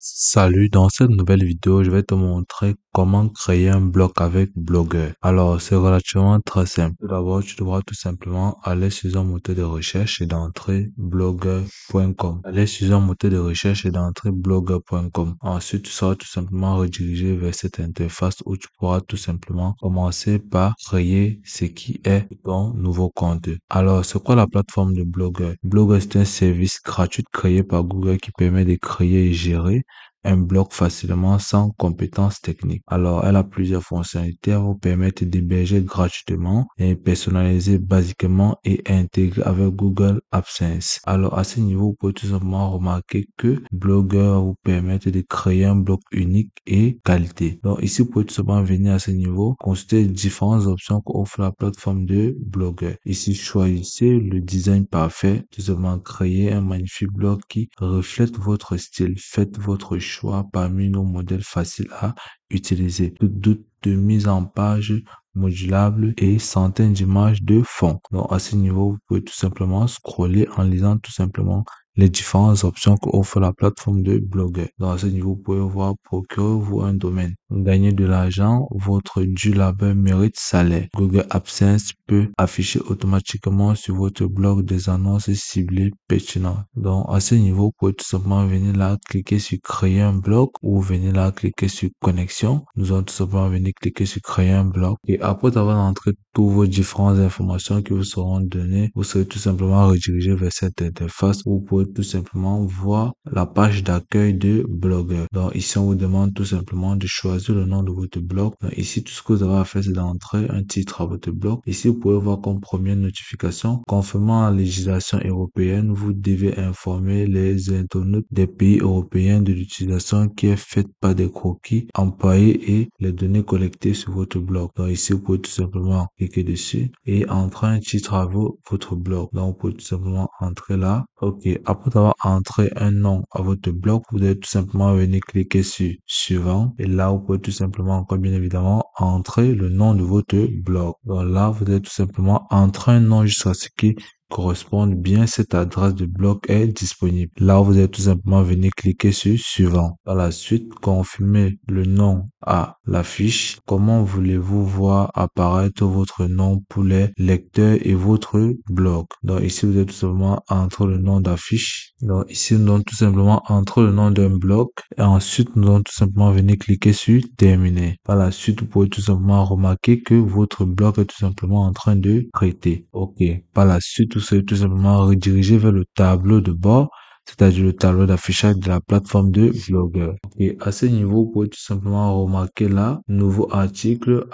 Salut, dans cette nouvelle vidéo, je vais te montrer comment créer un blog avec Blogger. Alors, c'est relativement très simple. Tout d'abord, tu devras tout simplement aller sur un moteur de recherche et d'entrer blogger.com. Aller sur un moteur de recherche et d'entrer blogger.com. Ensuite, tu seras tout simplement redirigé vers cette interface où tu pourras tout simplement commencer par créer ce qui est ton nouveau compte. Alors, c'est quoi la plateforme de Blogger? Blogger, c'est un service gratuit créé par Google qui permet de créer et gérer un blog facilement sans compétences techniques. Alors, elle a plusieurs fonctionnalités. Elle vous permet d'héberger gratuitement et personnaliser basiquement et intégrer avec Google AdSense. Alors, à ce niveau, vous pouvez tout simplement remarquer que Blogger vous permet de créer un blog unique et qualité. Donc, ici, vous pouvez tout simplement venir à ce niveau, consulter les différentes options qu'offre la plateforme de Blogger. Ici, choisissez le design parfait, tout simplement créer un magnifique blog qui reflète votre style. Faites votre choix parmi nos modèles faciles à utiliser. Doute de mise en page modulable et centaines d'images de fond. Donc, à ce niveau, vous pouvez tout simplement scroller en lisant tout simplement les différentes options qu'offre la plateforme de Blogger. Donc, à ce niveau, vous pouvez voir procurez-vous un domaine. Gagner de l'argent, votre dû labeur mérite salaire. Google AdSense peut afficher automatiquement sur votre blog des annonces ciblées pertinentes. Donc, à ce niveau, vous pouvez tout simplement venir là, cliquer sur créer un blog ou venir là, cliquer sur connexion. Nous allons tout simplement venir cliquer sur créer un blog. Et après avoir entré toutes vos différentes informations qui vous seront données, vous serez tout simplement redirigé vers cette interface où vous pouvez tout simplement voir la page d'accueil de Blogger. Donc, ici, on vous demande tout simplement de choisir le nom de votre blog. Donc, ici, tout ce que vous avez à faire, c'est d'entrer un titre à votre blog. Ici, vous pouvez voir comme première notification, conformément à la législation européenne, vous devez informer les internautes des pays européens de l'utilisation qui est faite par des croquis employés et les données collectées sur votre blog. Donc, ici, vous pouvez tout simplement cliquer dessus et entrer un titre à votre blog. Donc, vous pouvez tout simplement entrer là. OK. Après avoir entré un nom à votre blog, vous devez tout simplement venir cliquer sur suivant. Et là, vous pouvez tout simplement encore bien évidemment entrer le nom de votre blog. Donc là, vous devez tout simplement entrer un nom jusqu'à ce qui corresponde bien cette adresse de blog est disponible. Là, vous allez tout simplement venir cliquer sur suivant. Par la suite, confirmez le nom à la fiche. Comment voulez-vous voir apparaître votre nom pour les lecteurs et votre blog? Donc ici, vous allez tout simplement entrer le nom d'affiche. Donc ici, nous allons tout simplement entrer le nom d'un blog et ensuite, nous allons tout simplement venir cliquer sur terminer. Par la suite, vous pouvez tout simplement remarquer que votre blog est tout simplement en train de traiter. OK. Par la suite, vous serez tout simplement redirigé vers le tableau de bord, c'est-à-dire le tableau d'affichage de la plateforme de Blogger. Et à ce niveau, vous pouvez tout simplement remarquer là, nouveau article,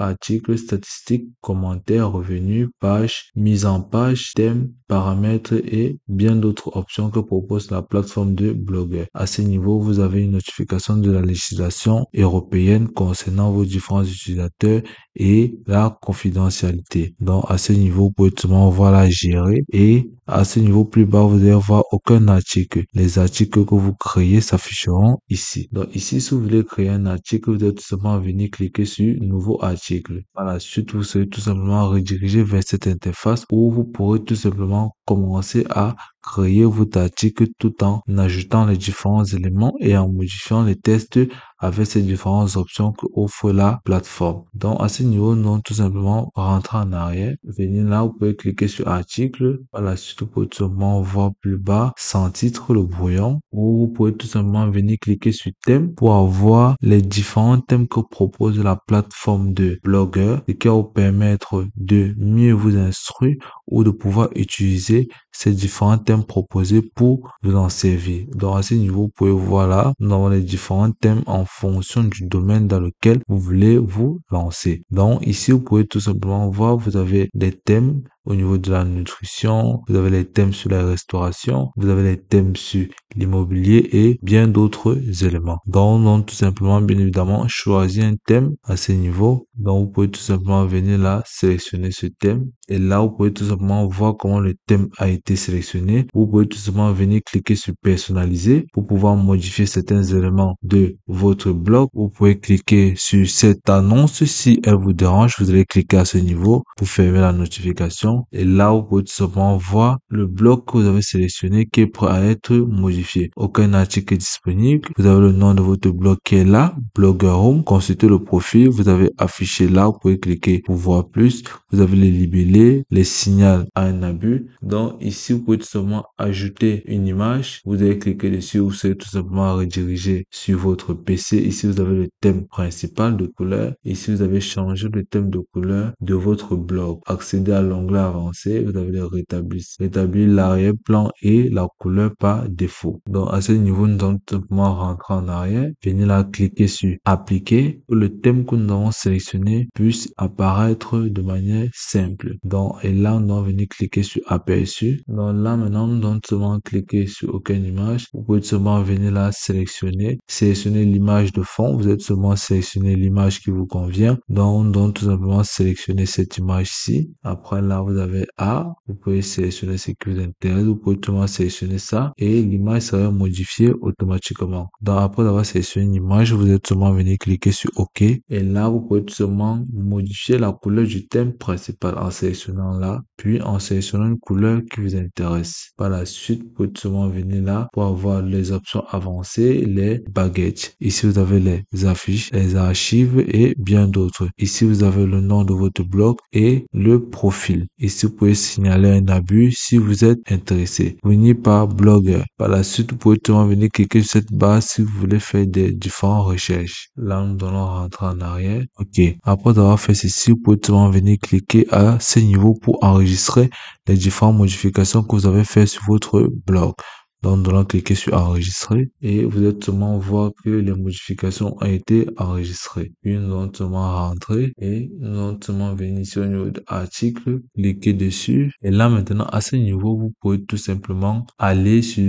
statistiques, commentaires, revenus, page, mise en page, thème, paramètres et bien d'autres options que propose la plateforme de Blogger. À ce niveau, vous avez une notification de la législation européenne concernant vos différents utilisateurs et la confidentialité. Donc, à ce niveau, vous pouvez tout simplement voir la gérer et à ce niveau plus bas, vous allez voir aucun article. Les articles que vous créez s'afficheront ici. Donc, ici, si vous voulez créer un article, vous devez tout simplement venir cliquer sur nouveau article. Par la suite, vous serez tout simplement redirigé vers cette interface où vous pourrez tout simplement commencer à créer votre article tout en ajoutant les différents éléments et en modifiant les textes avec ces différentes options que offre la plateforme. Donc, à ce niveau, nous allons tout simplement rentrer en arrière. Venir là, vous pouvez cliquer sur article. Par la suite, vous pouvez tout simplement voir plus bas, sans titre, le brouillon, ou vous pouvez tout simplement venir cliquer sur thème pour avoir les différents thèmes que propose la plateforme de Blogger et qui va vous permettre de mieux vous instruire ou de pouvoir utiliser ces différents thèmes proposés pour vous en servir. Donc, à ce niveau, vous pouvez voir là, nous avons les différents thèmes en fonction du domaine dans lequel vous voulez vous lancer. Donc, ici, vous pouvez tout simplement voir, vous avez des thèmes au niveau de la nutrition, vous avez les thèmes sur la restauration, vous avez les thèmes sur l'immobilier et bien d'autres éléments. Donc, on a tout simplement, bien évidemment, choisir un thème à ce niveau. Donc, vous pouvez tout simplement venir là, sélectionner ce thème. Et là, vous pouvez tout simplement voir comment le thème a été sélectionné. Vous pouvez tout simplement venir cliquer sur personnaliser pour pouvoir modifier certains éléments de votre blog. Vous pouvez cliquer sur cette annonce. Si elle vous dérange, vous allez cliquer à ce niveau pour fermer la notification. notifications et là, vous pouvez tout simplement voir le bloc que vous avez sélectionné qui est prêt à être modifié. Aucun article est disponible. Vous avez le nom de votre blog qui est là, Blogger Home. Consultez le profil. Vous avez affiché là. Vous pouvez cliquer pour voir plus. Vous avez les libellés, les signaux à un abus. Donc ici, vous pouvez tout simplement ajouter une image. Vous allez cliquer dessus. Vous serez tout simplement redirigé sur votre PC. Ici, vous avez le thème principal de couleur. Ici, vous avez changé le thème de couleur de votre blog. Accédez à l'onglet avancé. Vous avez le rétablir l'arrière-plan et la couleur par défaut. Donc à ce niveau, nous allons tout simplement rentrer en arrière. Venir là, cliquer sur appliquer pour le thème que nous avons sélectionné puisse apparaître de manière simple. Donc et là, nous allons venir cliquer sur aperçu. Donc là, maintenant, nous allons seulement cliquer sur aucune image. Vous pouvez seulement venir là, sélectionner l'image de fond. Vous êtes seulement sélectionner l'image qui vous convient. Donc, nous allons tout simplement sélectionner cette image-ci. Après là, vous avez A. Vous pouvez sélectionner ce qui vous intéresse. Vous pouvez tout simplement sélectionner ça et l'image sera modifiée automatiquement. Donc, après avoir sélectionné une image, vous êtes seulement venu cliquer sur OK. Et là, vous pouvez tout simplement modifier la couleur du thème principal en sélectionnant là, puis en sélectionnant une couleur qui vous intéresse. Par la suite, vous pouvez tout simplement venir là pour avoir les options avancées, les baguettes. Ici, vous avez les affiches, les archives et bien d'autres. Ici, vous avez le nom de votre blog et le profil. Ici, vous pouvez signaler un abus si vous êtes intéressé. Venez par blogueur. Par la suite, vous pouvez tout simplement venir cliquer sur cette barre si vous voulez faire des différentes recherches. Là, nous allons rentrer en arrière. OK. Après avoir fait ceci, vous pouvez tout simplement venir cliquer à ce niveau pour enregistrer les différentes modifications que vous avez fait sur votre blog. Donc, nous allons cliquer sur enregistrer et vous allez seulement voir que les modifications ont été enregistrées. Puis nous allons seulement rentrer et nous allons seulement venir sur le niveau d'article, cliquer dessus. Et là maintenant, à ce niveau, vous pouvez tout simplement aller sur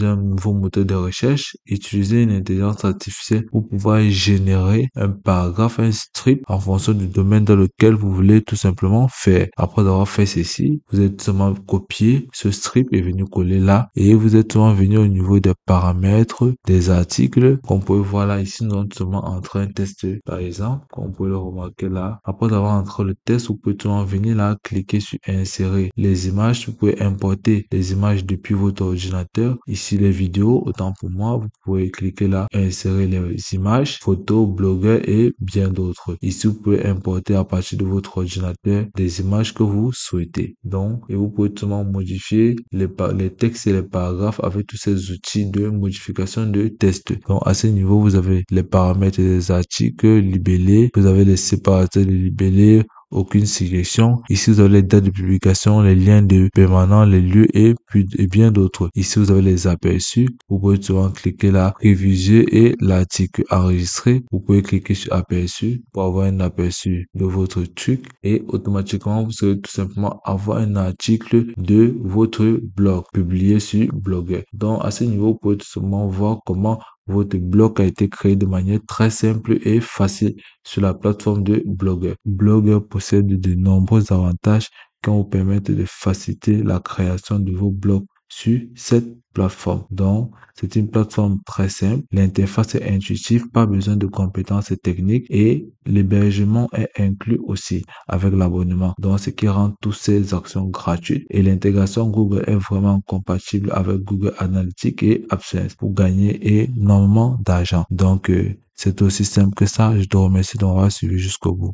un nouveau moteur de recherche, utiliser une intelligence artificielle pour pouvoir générer un paragraphe, un strip en fonction du domaine dans lequel vous voulez tout simplement faire. Après avoir fait ceci, vous êtes seulement copier ce strip et venir coller là et vous êtes venir au niveau des paramètres des articles qu'on peut voir là. Ici, nous allons seulement entrer un test par exemple, comme vous pouvez le remarquer là. Après avoir entré le test, vous pouvez seulement venir là, cliquer sur insérer les images. Vous pouvez importer les images depuis votre ordinateur. Ici les vidéos, autant pour moi, vous pouvez cliquer là, insérer les images, photos, blogueurs et bien d'autres. Ici, vous pouvez importer à partir de votre ordinateur des images que vous souhaitez. Donc, et vous pouvez seulement modifier les textes et les paragraphes avec tous ces outils de modification de texte. Donc, à ce niveau, vous avez les paramètres des articles libellés, vous avez les séparateurs de libellés, aucune suggestion. Ici, vous avez les dates de publication, les liens de permanent, les lieux et bien d'autres. Ici, vous avez les aperçus. Vous pouvez souvent cliquer là, réviser et l'article enregistré. Vous pouvez cliquer sur aperçu pour avoir un aperçu de votre truc et automatiquement, vous allez tout simplement avoir un article de votre blog publié sur Blogger. Donc, à ce niveau, vous pouvez tout simplement voir comment votre blog a été créé de manière très simple et facile sur la plateforme de Blogger. Blogger possède de nombreux avantages qui vous permettent de faciliter la création de vos blogs sur cette plateforme. Donc, c'est une plateforme très simple. L'interface est intuitive, pas besoin de compétences techniques et l'hébergement est inclus aussi avec l'abonnement. Donc, ce qui rend toutes ces actions gratuites et l'intégration Google est vraiment compatible avec Google Analytics et AdSense pour gagner énormément d'argent. Donc, c'est aussi simple que ça. Je te remercie d'avoir suivi jusqu'au bout.